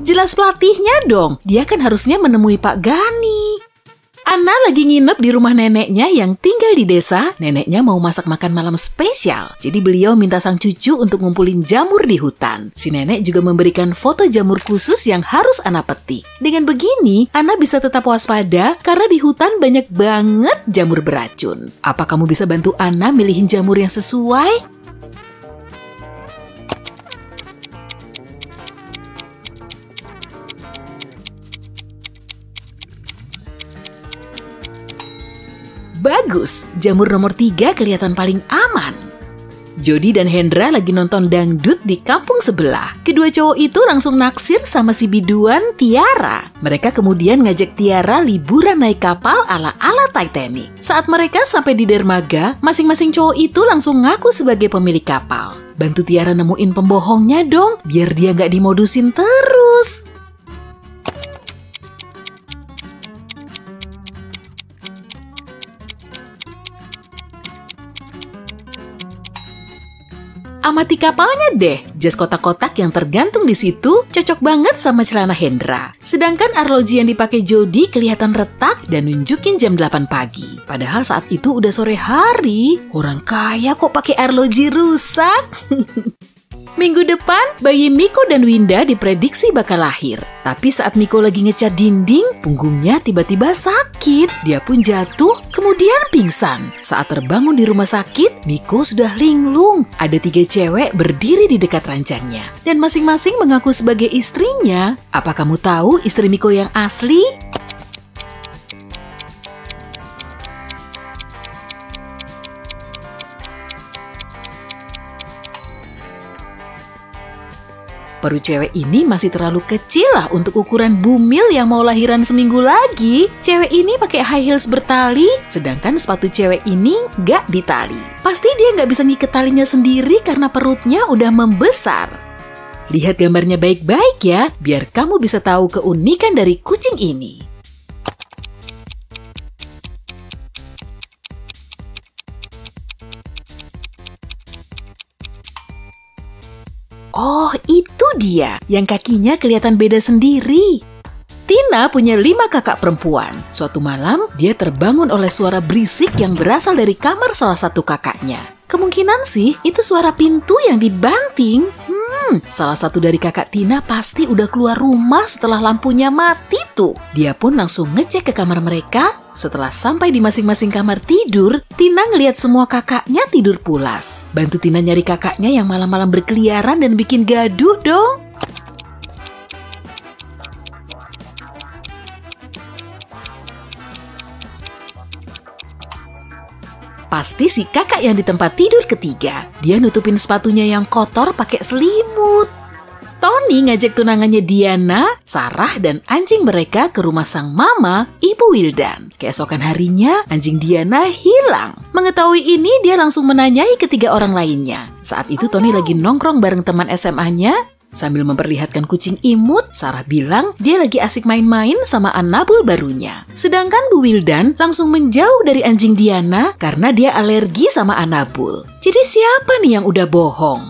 Jelas pelatihnya dong. Dia kan harusnya menemui Pak Gani. Ana lagi nginep di rumah neneknya yang tinggal di desa. Neneknya mau masak makan malam spesial. Jadi beliau minta sang cucu untuk ngumpulin jamur di hutan. Si nenek juga memberikan foto jamur khusus yang harus Ana petik. Dengan begini, Ana bisa tetap waspada karena di hutan banyak banget jamur beracun. Apa kamu bisa bantu Ana milihin jamur yang sesuai? Bagus, jamur nomor 3 kelihatan paling aman. Jody dan Hendra lagi nonton dangdut di kampung sebelah. Kedua cowok itu langsung naksir sama si biduan Tiara. Mereka kemudian ngajak Tiara liburan naik kapal ala-ala Titanic. Saat mereka sampai di dermaga, masing-masing cowok itu langsung ngaku sebagai pemilik kapal. Bantu Tiara nemuin pembohongnya dong, biar dia nggak dimodusin terus. Amati kapalnya deh. Jas kotak-kotak yang tergantung di situ cocok banget sama celana Hendra. Sedangkan arloji yang dipakai Jody kelihatan retak dan nunjukin jam 8 pagi. Padahal saat itu udah sore hari. Orang kaya kok pakai arloji rusak. Minggu depan, bayi Miko dan Winda diprediksi bakal lahir. Tapi saat Miko lagi ngecat dinding, punggungnya tiba-tiba sakit. Dia pun jatuh, kemudian pingsan. Saat terbangun di rumah sakit, Miko sudah linglung. Ada 3 cewek berdiri di dekat ranjangnya. Dan masing-masing mengaku sebagai istrinya. Apa kamu tahu istri Miko yang asli? Perut cewek ini masih terlalu kecil lah untuk ukuran bumil yang mau lahiran seminggu lagi. Cewek ini pakai high heels bertali, sedangkan sepatu cewek ini nggak ditali. Pasti dia nggak bisa ngiket talinya sendiri karena perutnya udah membesar. Lihat gambarnya baik-baik ya, biar kamu bisa tahu keunikan dari kucing ini. Oh, itu dia yang kakinya kelihatan beda sendiri. Tina punya 5 kakak perempuan. Suatu malam, dia terbangun oleh suara berisik yang berasal dari kamar salah satu kakaknya. Kemungkinan sih itu suara pintu yang dibanting. Salah satu dari kakak Tina pasti udah keluar rumah setelah lampunya mati tuh. Dia pun langsung ngecek ke kamar mereka. Setelah sampai di masing-masing kamar tidur, Tina ngelihat semua kakaknya tidur pulas. Bantu Tina nyari kakaknya yang malam-malam berkeliaran dan bikin gaduh dong. Pasti si kakak yang di tempat tidur ketiga. Dia nutupin sepatunya yang kotor pakai selimut. Tony ngajak tunangannya Diana, Sarah, dan anjing mereka ke rumah sang mama, Ibu Wildan. Keesokan harinya, anjing Diana hilang. Mengetahui ini, dia langsung menanyai ketiga orang lainnya. Saat itu Tony lagi nongkrong bareng teman SMA-nya. Sambil memperlihatkan kucing imut, Sarah bilang dia lagi asik main-main sama Annabul barunya. Sedangkan Bu Wildan langsung menjauh dari anjing Diana karena dia alergi sama Annabul. Jadi siapa nih yang udah bohong?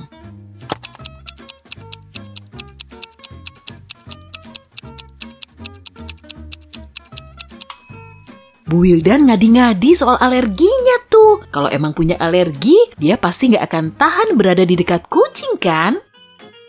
Bu Wildan ngadi-ngadi soal alerginya tuh. Kalau emang punya alergi, dia pasti nggak akan tahan berada di dekat kucing kan?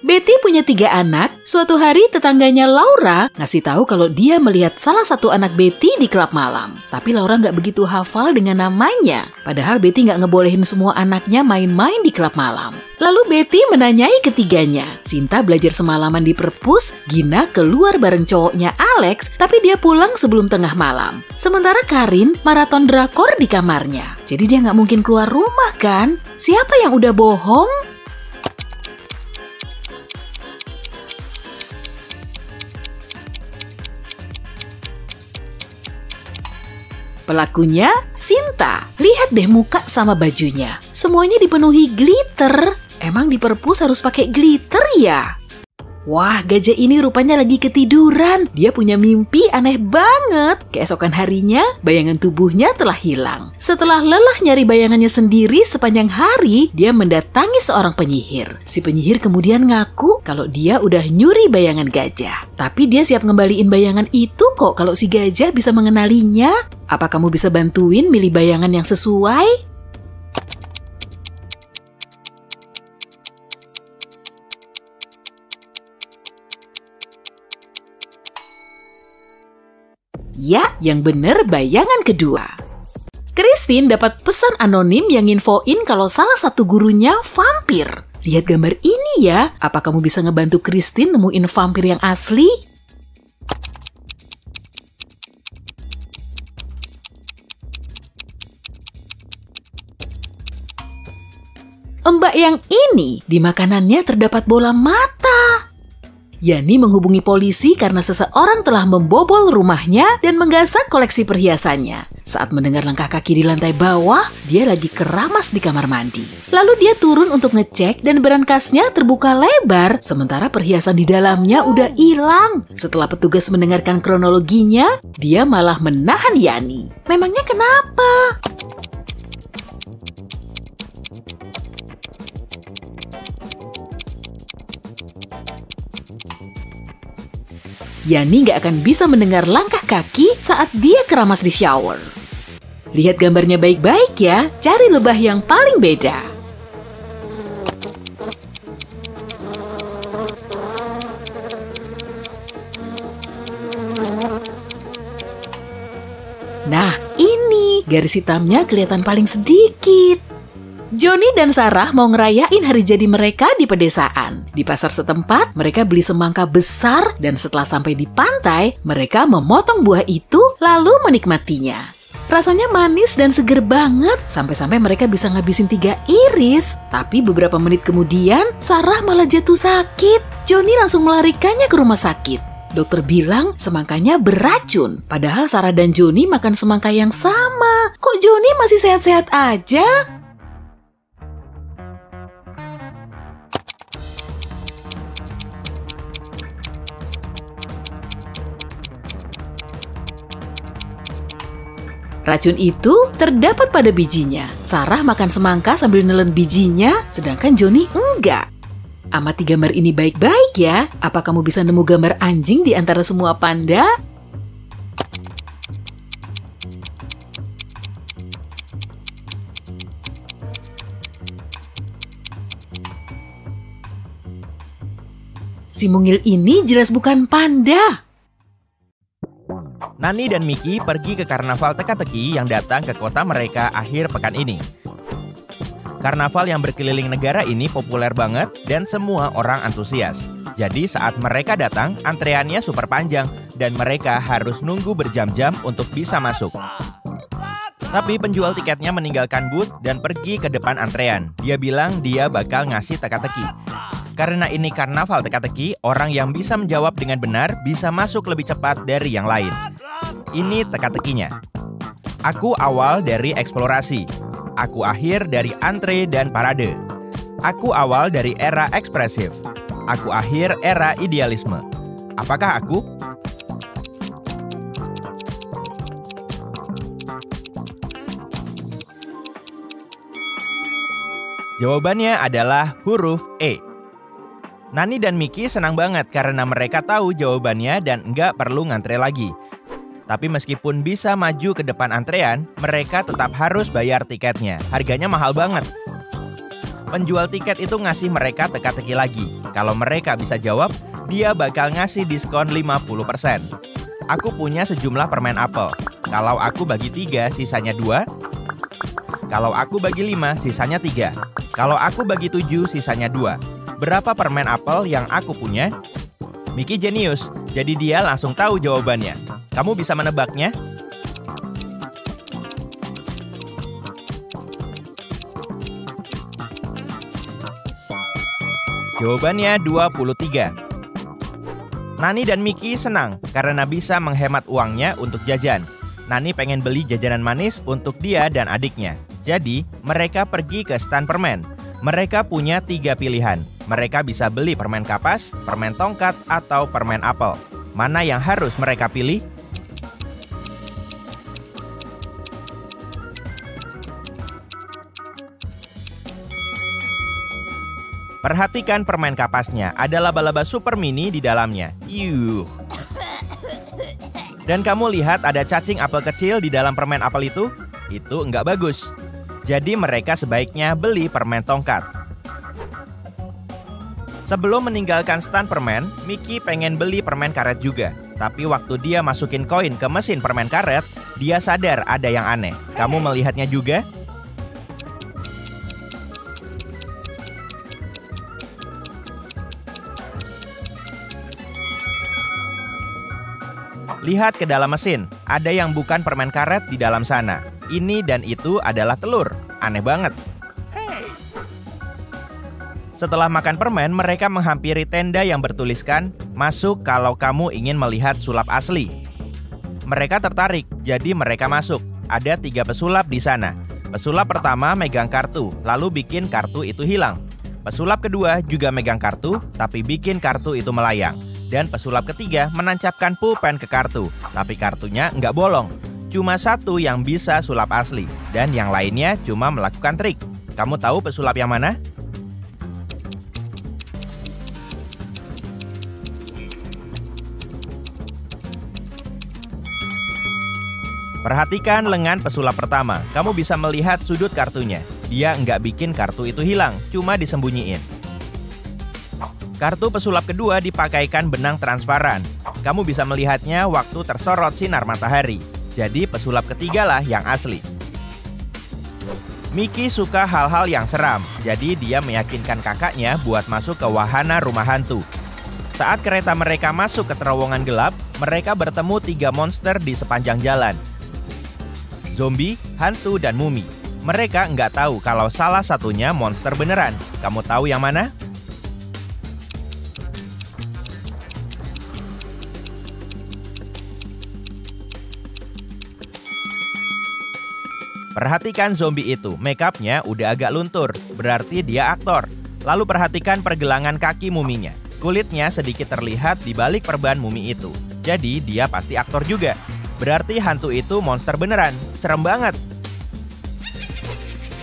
Betty punya 3 anak. Suatu hari tetangganya Laura ngasih tahu kalau dia melihat salah satu anak Betty di klub malam. Tapi Laura nggak begitu hafal dengan namanya. Padahal Betty nggak ngebolehin semua anaknya main-main di klub malam. Lalu Betty menanyai ketiganya. Sinta belajar semalaman di perpus, Gina keluar bareng cowoknya Alex, tapi dia pulang sebelum tengah malam. Sementara Karin maraton drakor di kamarnya. Jadi dia nggak mungkin keluar rumah kan? Siapa yang udah bohong? Pelakunya, Sinta. Lihat deh muka sama bajunya. Semuanya dipenuhi glitter. Emang di perpus harus pakai glitter ya? Wah, gajah ini rupanya lagi ketiduran. Dia punya mimpi aneh banget. Keesokan harinya, bayangan tubuhnya telah hilang. Setelah lelah nyari bayangannya sendiri sepanjang hari, dia mendatangi seorang penyihir. Si penyihir kemudian ngaku kalau dia udah nyuri bayangan gajah. Tapi dia siap ngembaliin bayangan itu kok kalau si gajah bisa mengenalinya. Apa kamu bisa bantuin milih bayangan yang sesuai? Ya, yang bener bayangan kedua. Christine dapat pesan anonim yang infoin kalau salah satu gurunya vampir. Lihat gambar ini ya, apa kamu bisa ngebantu Christine nemuin vampir yang asli? Mbak yang ini, di makanannya terdapat bola mata. Yani menghubungi polisi karena seseorang telah membobol rumahnya dan menggasak koleksi perhiasannya. Saat mendengar langkah kaki di lantai bawah, dia lagi keramas di kamar mandi. Lalu dia turun untuk ngecek dan berankasnya terbuka lebar, sementara perhiasan di dalamnya udah hilang. Setelah petugas mendengarkan kronologinya, dia malah menahan Yani. Memangnya kenapa? Yani nggak akan bisa mendengar langkah kaki saat dia keramas di shower. Lihat gambarnya baik-baik ya, cari lebah yang paling beda. Nah, ini garis hitamnya kelihatan paling sedikit. Johnny dan Sarah mau ngerayain hari jadi mereka di pedesaan. Di pasar setempat, mereka beli semangka besar dan setelah sampai di pantai, mereka memotong buah itu lalu menikmatinya. Rasanya manis dan seger banget, sampai-sampai mereka bisa ngabisin 3 iris. Tapi beberapa menit kemudian, Sarah malah jatuh sakit. Johnny langsung melarikannya ke rumah sakit. Dokter bilang semangkanya beracun, padahal Sarah dan Johnny makan semangka yang sama. Kok Johnny masih sehat-sehat aja? Racun itu terdapat pada bijinya. Sarah makan semangka sambil nelen bijinya, sedangkan Johnny enggak. Amati gambar ini baik-baik ya. Apa kamu bisa nemu gambar anjing di antara semua panda? Si mungil ini jelas bukan panda. Nani dan Mickey pergi ke karnaval teka-teki yang datang ke kota mereka akhir pekan ini. Karnaval yang berkeliling negara ini populer banget dan semua orang antusias. Jadi saat mereka datang, antreannya super panjang dan mereka harus nunggu berjam-jam untuk bisa masuk. Tapi penjual tiketnya meninggalkan booth dan pergi ke depan antrean. Dia bilang dia bakal ngasih teka-teki. Karena ini karnaval teka-teki, orang yang bisa menjawab dengan benar bisa masuk lebih cepat dari yang lain. Ini teka-tekinya. Aku awal dari eksplorasi. Aku akhir dari antre dan parade. Aku awal dari era ekspresif. Aku akhir era idealisme. Apakah aku? Jawabannya adalah huruf E. Nani dan Mickey senang banget karena mereka tahu jawabannya dan nggak perlu ngantre lagi. Tapi meskipun bisa maju ke depan antrean, mereka tetap harus bayar tiketnya. Harganya mahal banget. Penjual tiket itu ngasih mereka teka-teki lagi. Kalau mereka bisa jawab, dia bakal ngasih diskon 50%. Aku punya sejumlah permen apel. Kalau aku bagi 3, sisanya 2. Kalau aku bagi 5, sisanya 3. Kalau aku bagi 7, sisanya 2. Berapa permen apel yang aku punya? Mickey jenius, jadi dia langsung tahu jawabannya. Kamu bisa menebaknya? Jawabannya 23. Nani dan Mickey senang karena bisa menghemat uangnya untuk jajan. Nani pengen beli jajanan manis untuk dia dan adiknya. Jadi, mereka pergi ke stan permen. Mereka punya 3 pilihan. Mereka bisa beli permen kapas, permen tongkat, atau permen apel. Mana yang harus mereka pilih? Perhatikan permen kapasnya, ada laba-laba super mini di dalamnya. Yuh. Dan kamu lihat ada cacing apel kecil di dalam permen apel itu? Itu nggak bagus. Jadi mereka sebaiknya beli permen tongkat. Sebelum meninggalkan stan permen, Mickey pengen beli permen karet juga. Tapi waktu dia masukin koin ke mesin permen karet, dia sadar ada yang aneh. Kamu melihatnya juga? Lihat ke dalam mesin, ada yang bukan permen karet di dalam sana. Ini dan itu adalah telur. Aneh banget. Setelah makan permen, mereka menghampiri tenda yang bertuliskan, "Masuk kalau kamu ingin melihat sulap asli." Mereka tertarik, jadi mereka masuk. Ada 3 pesulap di sana. Pesulap pertama megang kartu, lalu bikin kartu itu hilang. Pesulap kedua juga megang kartu, tapi bikin kartu itu melayang. Dan pesulap ketiga menancapkan pulpen ke kartu, tapi kartunya nggak bolong. Cuma 1 yang bisa sulap asli, dan yang lainnya cuma melakukan trik. Kamu tahu pesulap yang mana? Perhatikan lengan pesulap pertama. Kamu bisa melihat sudut kartunya. Dia nggak bikin kartu itu hilang, cuma disembunyiin. Kartu pesulap kedua dipakaikan benang transparan. Kamu bisa melihatnya waktu tersorot sinar matahari. Jadi pesulap ketiga lah yang asli. Mickey suka hal-hal yang seram, jadi dia meyakinkan kakaknya buat masuk ke wahana rumah hantu. Saat kereta mereka masuk ke terowongan gelap, mereka bertemu 3 monster di sepanjang jalan. Zombie, hantu, dan mumi. Mereka nggak tahu kalau salah satunya monster beneran. Kamu tahu yang mana? Perhatikan zombie itu, make up-nya udah agak luntur, berarti dia aktor. Lalu perhatikan pergelangan kaki muminya. Kulitnya sedikit terlihat di balik perban mumi itu. Jadi dia pasti aktor juga. Berarti hantu itu monster beneran, serem banget.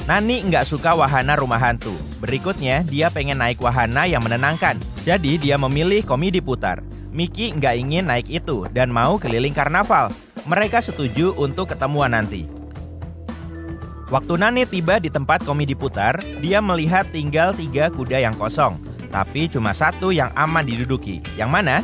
Nani nggak suka wahana rumah hantu. Berikutnya, dia pengen naik wahana yang menenangkan. Jadi dia memilih komedi putar. Mickey nggak ingin naik itu dan mau keliling karnaval. Mereka setuju untuk ketemuan nanti. Waktu Nani tiba di tempat komedi putar, dia melihat tinggal 3 kuda yang kosong. Tapi cuma 1 yang aman diduduki. Yang mana?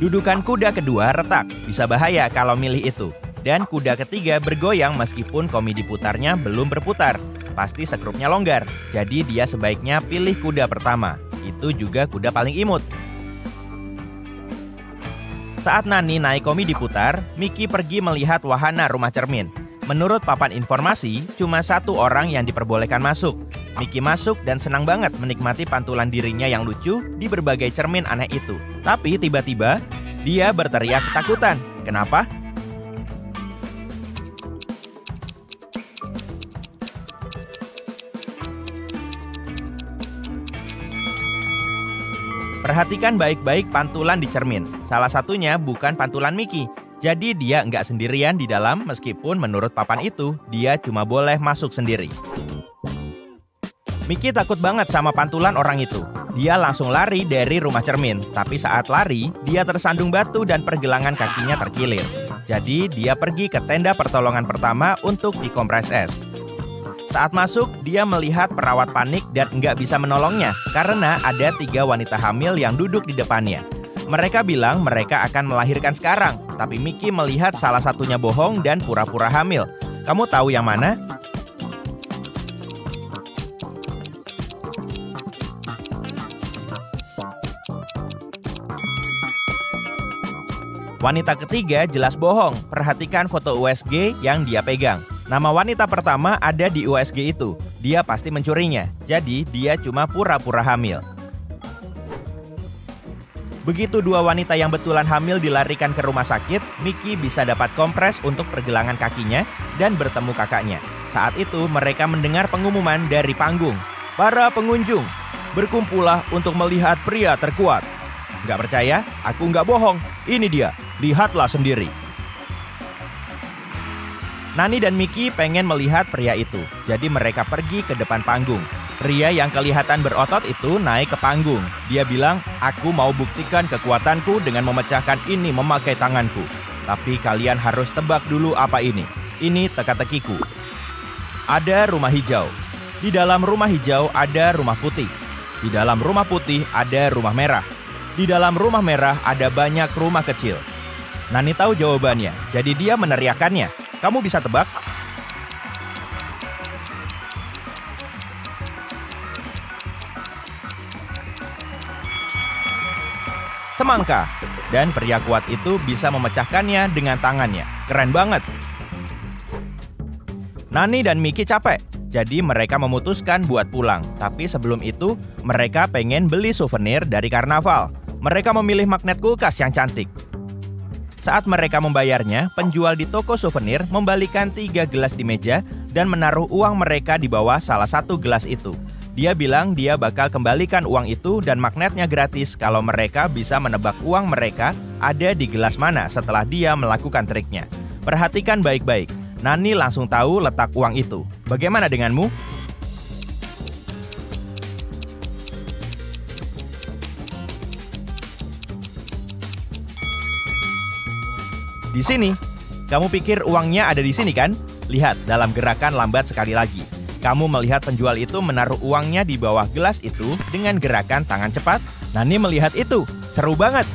Dudukan kuda kedua retak, bisa bahaya kalau milih itu. Dan kuda ketiga bergoyang meskipun komedi putarnya belum berputar. Pasti sekrupnya longgar, jadi dia sebaiknya pilih kuda pertama. Itu juga kuda paling imut. Saat Nani naik komedi putar, Mickey pergi melihat wahana rumah cermin. Menurut papan informasi, cuma 1 orang yang diperbolehkan masuk. Mickey masuk dan senang banget menikmati pantulan dirinya yang lucu di berbagai cermin aneh itu. Tapi tiba-tiba, dia berteriak ketakutan. Kenapa? Perhatikan baik-baik pantulan di cermin. Salah satunya bukan pantulan Mickey. Jadi dia nggak sendirian di dalam meskipun menurut papan itu, dia cuma boleh masuk sendiri. Mickey takut banget sama pantulan orang itu. Dia langsung lari dari rumah cermin. Tapi saat lari, dia tersandung batu dan pergelangan kakinya terkilir. Jadi dia pergi ke tenda pertolongan pertama untuk dikompres es. Saat masuk, dia melihat perawat panik dan nggak bisa menolongnya karena ada 3 wanita hamil yang duduk di depannya. Mereka bilang mereka akan melahirkan sekarang, tapi Mickey melihat salah satunya bohong dan pura-pura hamil. Kamu tahu yang mana? Wanita ketiga jelas bohong. Perhatikan foto USG yang dia pegang. Nama wanita pertama ada di USG itu. Dia pasti mencurinya. Jadi dia cuma pura-pura hamil. Begitu 2 wanita yang betulan hamil dilarikan ke rumah sakit, Mickey bisa dapat kompres untuk pergelangan kakinya dan bertemu kakaknya. Saat itu mereka mendengar pengumuman dari panggung. Para pengunjung, berkumpullah untuk melihat pria terkuat. Nggak percaya? Aku nggak bohong. Ini dia. Lihatlah sendiri. Nani dan Mickey pengen melihat pria itu, jadi mereka pergi ke depan panggung. Pria yang kelihatan berotot itu naik ke panggung. Dia bilang, aku mau buktikan kekuatanku dengan memecahkan ini memakai tanganku. Tapi kalian harus tebak dulu apa ini. Ini teka-tekiku. Ada rumah hijau. Di dalam rumah hijau ada rumah putih. Di dalam rumah putih ada rumah merah. Di dalam rumah merah ada banyak rumah kecil. Nani tahu jawabannya, jadi dia meneriakannya. Kamu bisa tebak? Semangka. Dan pria kuat itu bisa memecahkannya dengan tangannya. Keren banget. Nani dan Mickey capek, jadi mereka memutuskan buat pulang. Tapi sebelum itu, mereka pengen beli souvenir dari karnaval. Mereka memilih magnet kulkas yang cantik. Saat mereka membayarnya, penjual di toko souvenir membalikan 3 gelas di meja dan menaruh uang mereka di bawah salah satu gelas itu. Dia bilang dia bakal kembalikan uang itu dan magnetnya gratis kalau mereka bisa menebak uang mereka ada di gelas mana setelah dia melakukan triknya. Perhatikan baik-baik, Nani langsung tahu letak uang itu. Bagaimana denganmu? Di sini. Kamu pikir uangnya ada di sini kan? Lihat dalam gerakan lambat sekali lagi. Kamu melihat penjual itu menaruh uangnya di bawah gelas itu dengan gerakan tangan cepat. Nani melihat itu. Seru banget.